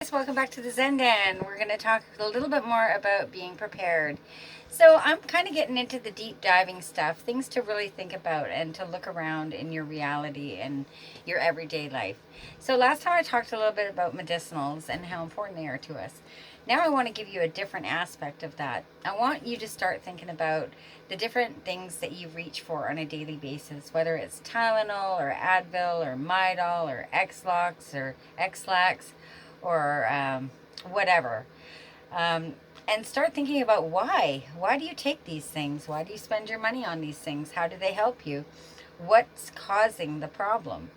Guys, welcome back to the Zen Den. We're going to talk a little bit more about being prepared. So I'm kind of getting into the deep diving stuff, things to really think about and to look around in your reality and your everyday life. So last time I talked a little bit about medicinals and how important they are to us. Now I want to give you a different aspect of that. I want you to start thinking about the different things that you reach for on a daily basis, whether it's Tylenol or Advil or Midol or X-Lax or X-Lax or whatever. And start thinking about why. Why do you take these things? Why do you spend your money on these things? How do they help you? What's causing the problem?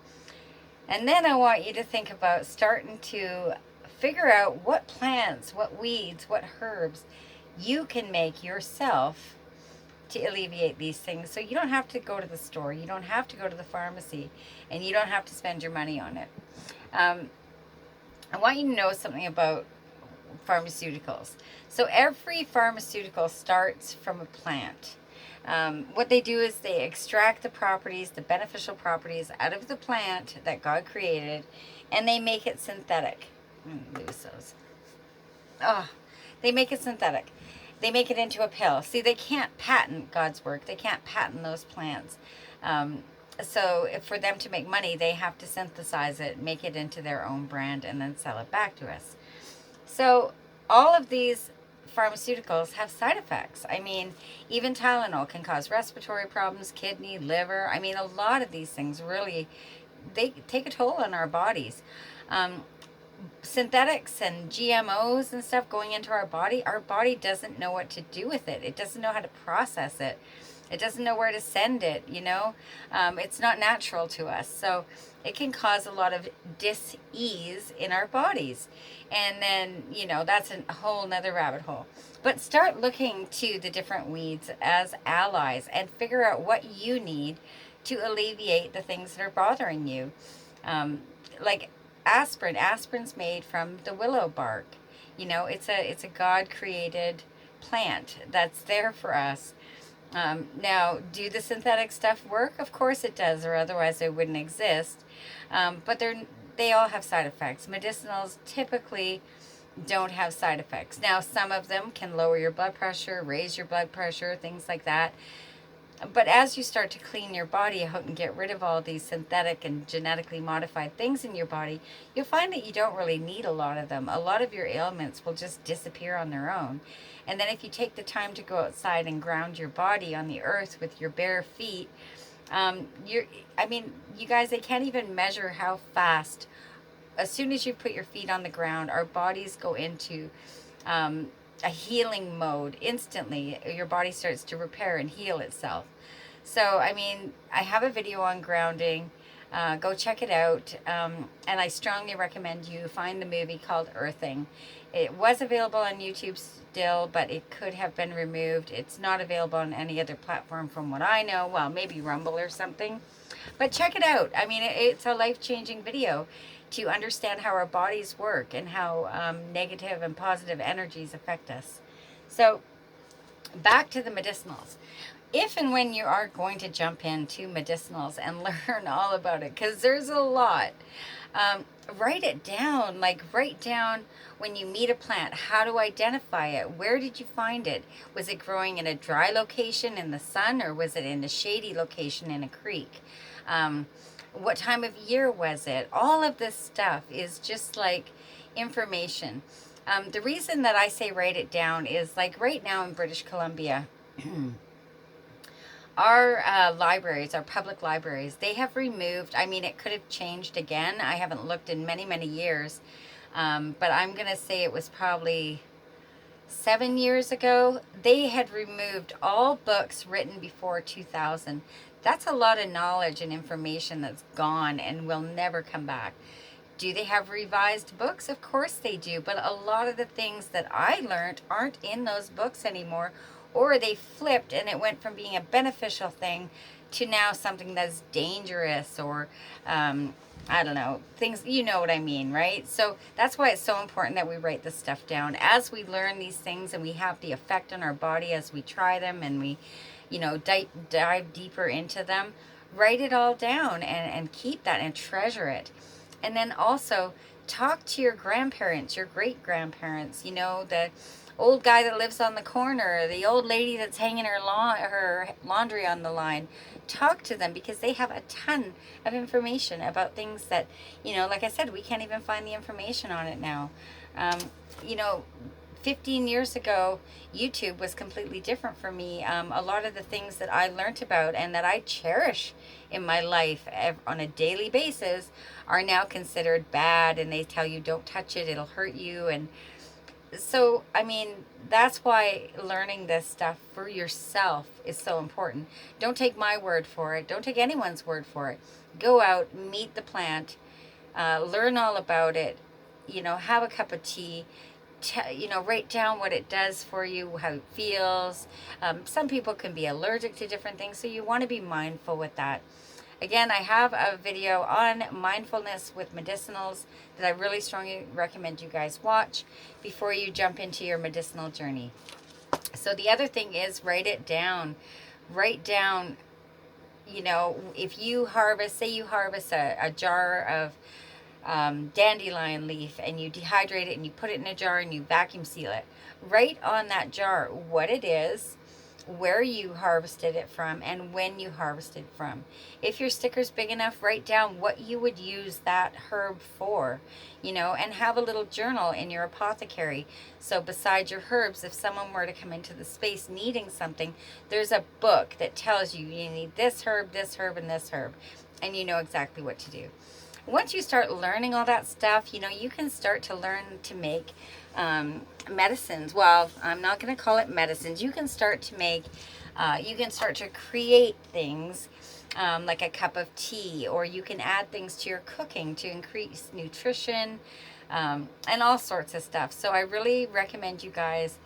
And then I want you to think about starting to figure out what plants, what weeds, what herbs you can make yourself to alleviate these things. So you don't have to go to the store, you don't have to go to the pharmacy, and you don't have to spend your money on it. Um, I want you to know something about pharmaceuticals. So every pharmaceutical starts from a plant. What they do is they extract the properties, the beneficial properties out of the plant that God created, and they make it synthetic. Lose those. Oh, they make it synthetic. They make it into a pill. See, they can't patent God's work. They can't patent those plants. So for them to make money, they have to synthesize it, make it into their own brand, and then sell it back to us. So all of these pharmaceuticals have side effects. I mean, even Tylenol can cause respiratory problems, kidney, liver. I mean, a lot of these things really, they take a toll on our bodies. Um, Synthetics and GMOs and stuff going into our body doesn't know what to do with it. It doesn't know how to process it. It doesn't know where to send it, It's not natural to us. So it can cause a lot of dis-ease in our bodies. And then, that's a whole nother rabbit hole. But start looking to the different weeds as allies and figure out what you need to alleviate the things that are bothering you. Like aspirin. Aspirin's made from the willow bark. It's a God created plant that's there for us. Now, do the synthetic stuff work? Of course it does, or otherwise they wouldn't exist. But they all have side effects. Medicinals typically don't have side effects. Now, some of them can lower your blood pressure, raise your blood pressure, things like that. But as you start to clean your body out and get rid of all these synthetic and genetically modified things in your body, you'll find that you don't really need a lot of them. A lot of your ailments will just disappear on their own. And then if you take the time to go outside and ground your body on the earth with your bare feet, you guys, they can't even measure how fast, as soon as you put your feet on the ground, our bodies go into a healing mode instantly. Your body starts to repair and heal itself. So, I have a video on grounding. Go check it out. And I strongly recommend you find the movie called Earthing. It was available on YouTube still, but it could have been removed. It's not available on any other platform from what I know. Well, maybe Rumble or something. But check it out. It's a life-changing video to understand how our bodies work and how negative and positive energies affect us. So, back to the medicinals. If and when you are going to jump into medicinals and learn all about it, because there's a lot, write it down. Write down when you meet a plant, how to identify it. Where did you find it? Was it growing in a dry location in the sun, or was it in a shady location in a creek? What time of year was it? All of this stuff is just like information. The reason that I say write it down is like right now in British Columbia, our libraries, our public libraries, they have removed, it could have changed again. I haven't looked in many, many years. But I'm going to say it was probably 7 years ago. They had removed all books written before 2000. That's a lot of knowledge and information that's gone and will never come back. Do they have revised books? Of course they do. But a lot of the things that I learned aren't in those books anymore. Or they flipped and it went from being a beneficial thing to now something that's dangerous, or I don't know, things, you know what I mean, right? So that's why it's so important that we write this stuff down. As we learn these things and we have the effect on our body as we try them and we, dive deeper into them, write it all down and keep that and treasure it. And then also talk to your grandparents, your great grandparents, the old guy that lives on the corner, the old lady that's hanging her laundry on the line. Talk to them, because they have a ton of information about things that, like I said, we can't even find the information on it now. Um, you know, 15 years ago, YouTube was completely different for me. A lot of the things that I learned about and that I cherish in my life on a daily basis are now considered bad, and they tell you don't touch it, it'll hurt you. And so, I mean, that's why learning this stuff for yourself is so important. Don't take my word for it, don't take anyone's word for it. Go out, meet the plant, learn all about it, have a cup of tea. Write down what it does for you, how it feels. Some people can be allergic to different things, so you want to be mindful with that. Again, I have a video on mindfulness with medicinals that I really strongly recommend you guys watch before you jump into your medicinal journey. So the other thing is, write it down. Write down, if you harvest, say you harvest a jar of dandelion leaf, and you dehydrate it and you put it in a jar and you vacuum seal it. Write on that jar what it is, where you harvested it from, and when you harvested from. If your sticker's big enough, write down what you would use that herb for, and have a little journal in your apothecary. So beside your herbs, if someone were to come into the space needing something, there's a book that tells you need this herb, and this herb, and you know exactly what to do. Once you start learning all that stuff, you can start to learn to make medicines. Well, I'm not going to call it medicines. You can start to create things like a cup of tea, or you can add things to your cooking to increase nutrition, and all sorts of stuff. So I really recommend you guys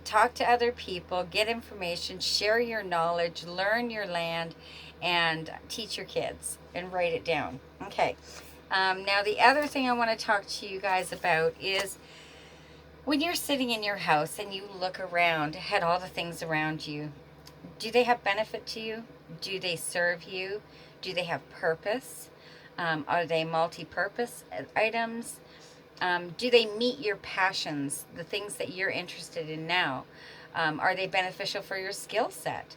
talk to other people, get information, share your knowledge, learn your land, and teach your kids, and write it down. Okay. Now, the other thing I want to talk to you guys about is when you're sitting in your house and you look around at all the things around you, do they have benefit to you? Do they serve you? Do they have purpose? Are they multi-purpose items? Do they meet your passions, the things that you're interested in now? Are they beneficial for your skill set?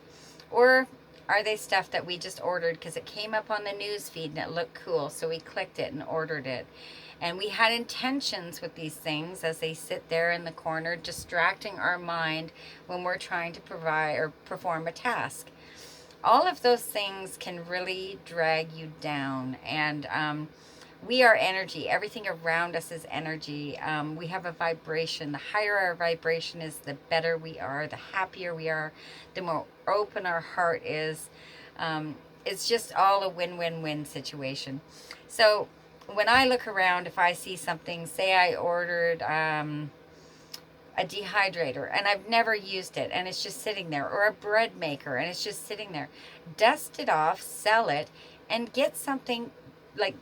Or are they stuff that we just ordered because it came up on the news feed and it looked cool, so we clicked it and ordered it? And we had intentions with these things as they sit there in the corner, distracting our mind when we're trying to provide or perform a task. All of those things can really drag you down. And we are energy. Everything around us is energy. We have a vibration. The higher our vibration is, the better we are, the happier we are, the more open our heart is. It's just all a win-win-win situation. So when I look around, if I see something, say I ordered a dehydrator and I've never used it and it's just sitting there, or a bread maker and it's just sitting there, dust it off, sell it, and get something, like,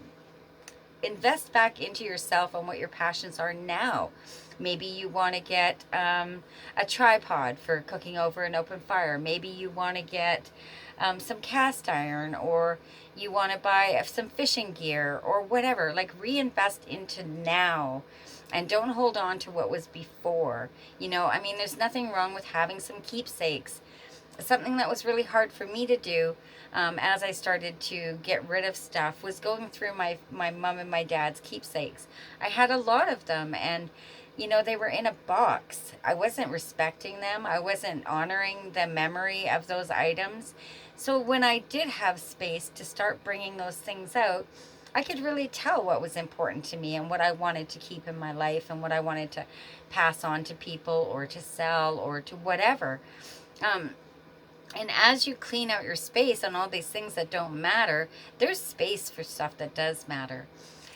invest back into yourself on what your passions are now. Maybe you want to get a tripod for cooking over an open fire. Maybe you want to get some cast iron, or you want to buy some fishing gear or whatever. Like, reinvest into now, and don't hold on to what was before. There's nothing wrong with having some keepsakes. Something that was really hard for me to do as I started to get rid of stuff was going through my mom and my dad's keepsakes. I had a lot of them, and they were in a box. I wasn't respecting them. I wasn't honoring the memory of those items. So when I did have space to start bringing those things out, I could really tell what was important to me and what I wanted to keep in my life and what I wanted to pass on to people or to sell or to whatever. And as you clean out your space on all these things that don't matter, there's space for stuff that does matter.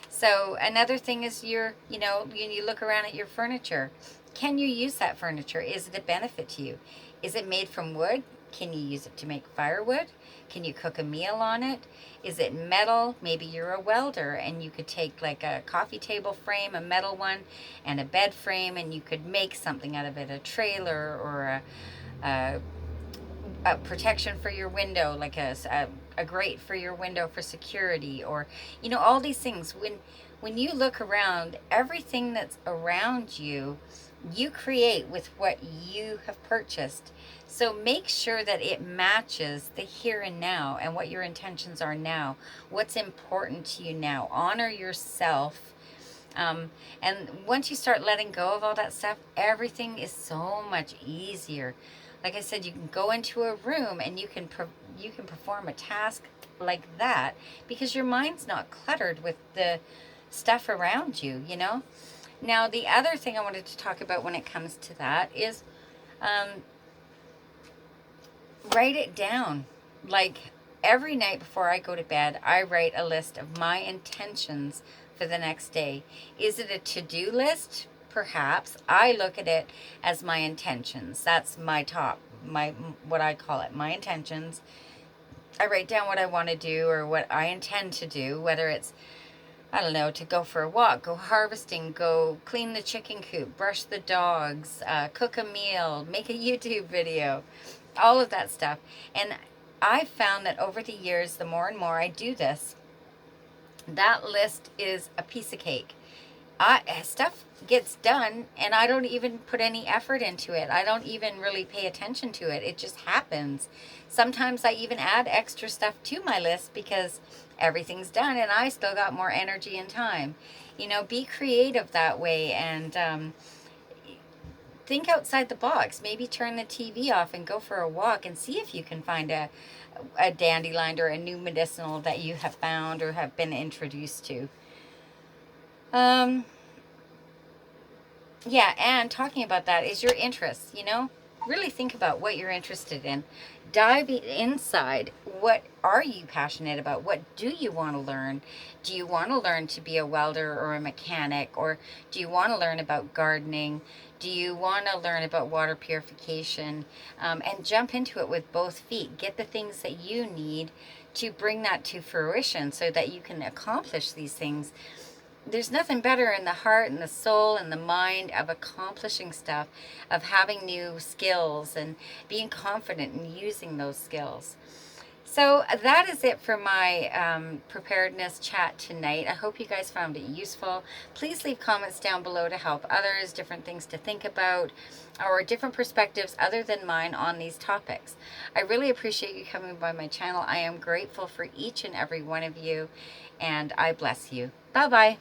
So another thing is you look around at your furniture. Can you use that furniture? Is it a benefit to you? Is it made from wood? Can you use it to make firewood? Can you cook a meal on it? Is it metal? Maybe you're a welder and you could take like a coffee table frame, a metal one, and a bed frame, and you could make something out of it, a trailer or a protection for your window, like a a grate for your window for security, or all these things. When you look around, everything that's around you, you create with what you have purchased. So make sure that it matches the here and now and what your intentions are now, what's important to you now. Honor yourself. And once you start letting go of all that stuff, everything is so much easier. Like I said, you can go into a room and you can perform a task like that because your mind's not cluttered with the stuff around you, Now, the other thing I wanted to talk about when it comes to that is um, write it down. Like every night before I go to bed, I write a list of my intentions for the next day. Is it a to-do list? Perhaps. I look at it as my intentions. That's my top, my what I call it, my intentions. I write down what I want to do or what I intend to do, whether it's, I don't know, to go for a walk, go harvesting, go clean the chicken coop, brush the dogs, cook a meal, make a YouTube video, all of that stuff. And I found that over the years, the more and more I do this, that list is a piece of cake. Stuff gets done and I don't even put any effort into it. I don't even really pay attention to it. It just happens. Sometimes I even add extra stuff to my list because everything's done and I still got more energy and time. Be creative that way, and think outside the box. Maybe turn the TV off and go for a walk and see if you can find a dandelion or a new medicinal that you have found or have been introduced to. Yeah, and talking about that is your interests, Really think about what you're interested in. Dive inside. What are you passionate about? What do you want to learn? Do you want to learn to be a welder or a mechanic? Or do you want to learn about gardening? Do you want to learn about water purification? And jump into it with both feet. Get the things that you need to bring that to fruition so that you can accomplish these things. There's nothing better in the heart and the soul and the mind of accomplishing stuff, of having new skills and being confident in using those skills. So that is it for my preparedness chat tonight. I hope you guys found it useful. Please leave comments down below to help others, different things to think about, or different perspectives other than mine on these topics. I really appreciate you coming by my channel. I am grateful for each and every one of you, and I bless you. Bye-bye.